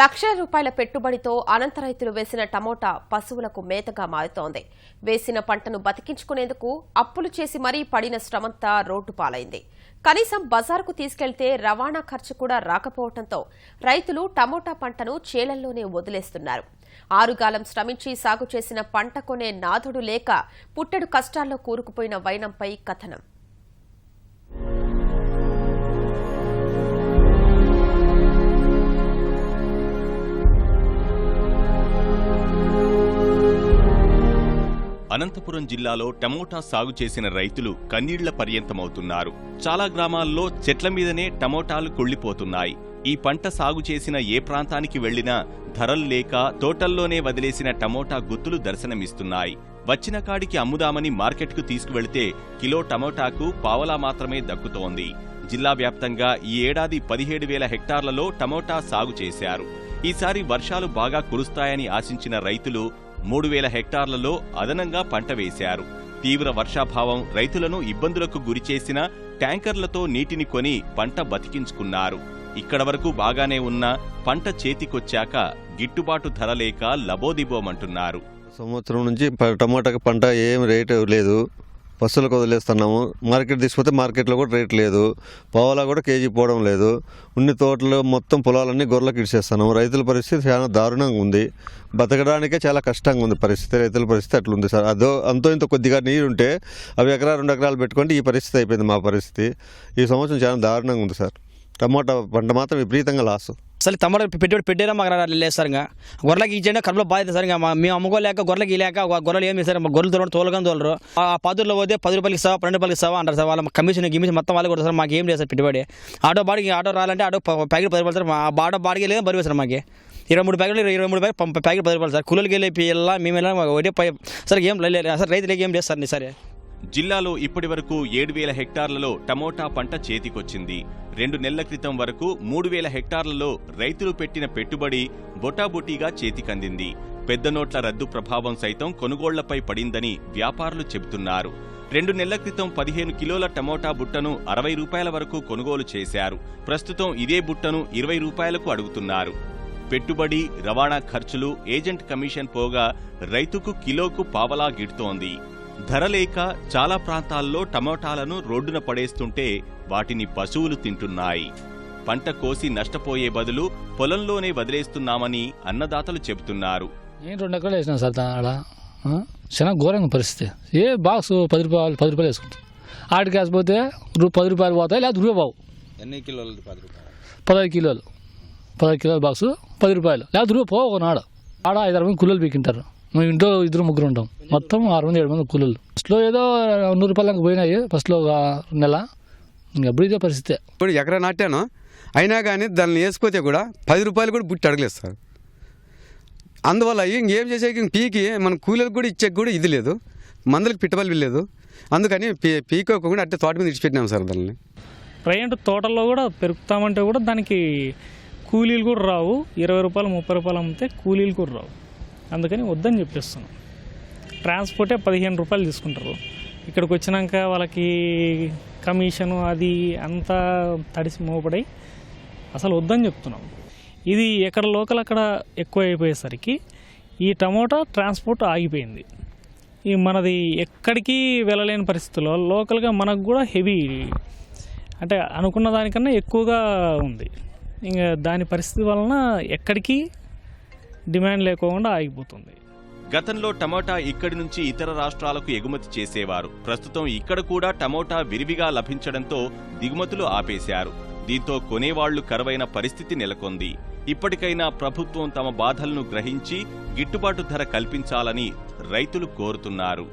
₹1,00,000 పెట్టుబడితో అనంత రైతులు వేసిన టమోటా పశువులకు మేతగా మారుతోంది. వేసిన పంటను బతికించుకునేందుకు అప్పులు చేసి మరీ పడిన శ్రమంతా రోడ్డు పాలైంది. కనీసం బజారుకు తీసుకెళ్తే రవాణా ఖర్చు కూడా రాకపోవడంతో రైతులు టమోటా పంటను చేలల్లోనే వదిలేస్తున్నారు. ఆరుగాలం శ్రమించి సాగు చేసిన పంట కొనే నాథుడు లేక పుట్టెడు కష్టాల్లో కూరుకుపోయిన వైనంపై కథనం. అనంతపురం జిల్లాలో టమోటా సాగు చేసిన రైతులు కన్నీళ్ల పర్యంతమవుతున్నారు. చాలా గ్రామాల్లో చెట్ల మీదనే టమోటాలు కుళ్లిపోతున్నాయి. ఈ పంట సాగు చేసిన ఏ ప్రాంతానికి వెళ్లినా ధరలు లేక తోటల్లోనే వదిలేసిన టమోటా గుత్తులు దర్శనమిస్తున్నాయి. వచ్చిన కాడికి అమ్ముదామని మార్కెట్కు తీసుకువెళితే కిలో టమోటాకు పావలా మాత్రమే దక్కుతోంది. జిల్లా వ్యాప్తంగా ఈ ఏడాది 17,000 హెక్టార్లలో టమోటా సాగు చేశారు. ఈసారి వర్షాలు బాగా కురుస్తాయని ఆశించిన రైతులు 3,000 హెక్టార్లలో అదనంగా పంట వేశారు. తీవ్ర వర్షాభావం రైతులను ఇబ్బందులకు గురిచేసిన ట్యాంకర్లతో నీటిని కొని పంట బతికించుకున్నారు. ఇక్కడ వరకు బాగానే ఉన్న పంట చేతికొచ్చాక గిట్టుబాటు ధర లేక లబోదిబోమంటున్నారు. సంవత్సరం నుంచి టమాటాకి పంట ఏం రేటు లేదు. పశువులకు వదిలేస్తున్నాము. మార్కెట్ తీసుకుపోతే మార్కెట్లో కూడా రేట్ లేదు. పావలా కూడా కేజీ పోవడం లేదు. ఉన్ని తోటలు మొత్తం పొలాలన్నీ గొర్రెలకు ఇచ్చేస్తున్నాము. రైతుల పరిస్థితి చాలా దారుణంగా ఉంది. బతకడానికే చాలా కష్టంగా ఉంది పరిస్థితి. రైతుల పరిస్థితి అట్లుంది సార్. అంతో ఇంత కొద్దిగా నీరు ఉంటే అవి 1-2 ఎకరాలు పెట్టుకుంటే ఈ పరిస్థితి అయిపోయింది. మా పరిస్థితి ఈ సంవత్సరం చాలా దారుణంగా ఉంది సార్. టమాటా పంట మాత్రం విపరీతంగా లాస్. అసలు టమాటా పెట్టుబడి పెట్టారా మాకు లేదు సార్. ఇంకా గొర్రెలకి ఇచ్చేయండి కడుపులో బాధ్యత సార్. ఇంకా మేము అమ్ముకోలేక గొర్రెలకి లేక గొర్రెలు ఏమి సార్ గొర్రెలు తోలుకొని తోలరు. ఆ పాదుల్లో పోతే ₹10 ఇస్తావా ₹12 ఇస్తావా అంటారు సార్. వాళ్ళ కమిషన్ మొత్తం వాళ్ళు కూడా సార్. మాకు ఏం లేదు సార్ పెట్టుబడి. ఆటో రాలంటే ఆటో ప్యాకెట్ ₹10 సార్. ఆటో బాడికి లేదు బరువు సార్. మాకు 23 ప్యాకెట్లు 23 ప్యాకెట్ ₹10 సార్. కూలీలకి వెళ్ళి మేము ఒకటే సార్. ఏం లేదు సార్. రైతులకి ఏం లేదు సార్. సరే జిల్లాలో ఇప్పటి వరకు 7,000 హెక్టార్లలో టమోటా పంట చేతికొచ్చింది. 2 నెలల క్రితం వరకు 3,000 హెక్టార్లలో రైతులు పెట్టిన పెట్టుబడి బొటాబొటీగా చేతికందింది. పెద్ద నోట్ల రద్దు ప్రభావం సైతం కొనుగోళ్లపై పడిందని వ్యాపారులు చెబుతున్నారు. 2 నెలల క్రితం 15 కిలోల టమోటా బుట్టను ₹60 వరకు కొనుగోలు చేశారు. ప్రస్తుతం ఇదే బుట్టను ₹20కు అడుగుతున్నారు. పెట్టుబడి, రవాణా ఖర్చులు, ఏజెంట్ కమిషన్ పోగా రైతుకు కిలోకు పావలా గిడుతోంది. ధర లేక చాలా ప్రాంతాల్లో టమోటాలను రోడ్డున పడేస్తుంటే వాటిని పశువులు తింటున్నాయి. పంట కోసి నష్టపోయే బదులు పొలంలోనే వదిలేస్తున్నామని అన్నదాతలు చెబుతున్నారు. నేను 2 ఎకరాలు వేసినా సార్. చాలా ఘోరంగా పరిస్థితి. ఏ బాక్స్ ₹10 వేసుకుంటాం. ఆడికి వేసిపోతే ₹10 పోతాయి, లేదా రూపాయి బావు. ఎన్ని కిలోలు? 15 కిలోలు. 15 కిలోల బాక్స్ ₹10, లేదా రూపాయి ఒకనాడు. ఆడ 5-6 మంది కూలీలు పీకింటారు. మేము ఇంట్లో 2-3 ఉంటాం. మొత్తం 6 మంది 7 మంది కూలీలు. ఫస్ట్లో ఏదో ₹100 పోయినాయి ఫస్ట్లో నెల. ఎప్పుడు ఇదే పరిస్థితి. ఇప్పుడు ఎకరా నాటాను అయినా కానీ దాన్ని వేసిపోతే కూడా ₹10 కూడా బుట్టి అడగలేదు సార్. అందువల్ల ఇంకేం చేసేకి పీకి మన కూలీలకు కూడా ఇచ్చేకి కూడా ఇది లేదు. మందులకు పెట్టుబడి లేదు. అందుకని పీకోకుండా అట్టే తోట మీద ఇచ్చిపెట్టినాం సార్. దాన్ని రైతు తోటల్లో కూడా పెరుగుతామంటే కూడా దానికి కూలీలు కూడా రావు. ₹20 ₹30 అమ్మితే కూలీలు కూడా రావు. అందుకని వద్దని చెప్పేస్తున్నాం. ట్రాన్స్పోర్టే ₹15 తీసుకుంటారు. ఇక్కడికి వచ్చినాక వాళ్ళకి కమిషను అది అంతా తడిసి మోపడై అసలు వద్దని చెప్తున్నాం. ఇది ఎక్కడ లోకల్ అక్కడ ఎక్కువ అయిపోయేసరికి ఈ టమోటా ట్రాన్స్పోర్ట్ ఆగిపోయింది. ఈ మనది ఎక్కడికి వెళ్ళలేని పరిస్థితుల్లో లోకల్గా మనకు కూడా హెవీ అంటే అనుకున్న దానికన్నా ఎక్కువగా ఉంది. ఇంకా దాని పరిస్థితి వలన ఎక్కడికి డిమాండ్ లేకుండా ఆగిపోతుంది. గతంలో టమోటా ఇక్కడి నుంచి ఇతర రాష్ట్రాలకు ఎగుమతి చేసేవారు. ప్రస్తుతం ఇక్కడ కూడా టమోటా విరివిగా లభించడంతో దిగుమతులు ఆపేశారు. దీంతో కొనేవాళ్లు కరువైన పరిస్థితి నెలకొంది. ఇప్పటికైనా ప్రభుత్వం తమ బాధలను గ్రహించి గిట్టుబాటు ధర కల్పించాలని రైతులు కోరుతున్నారు.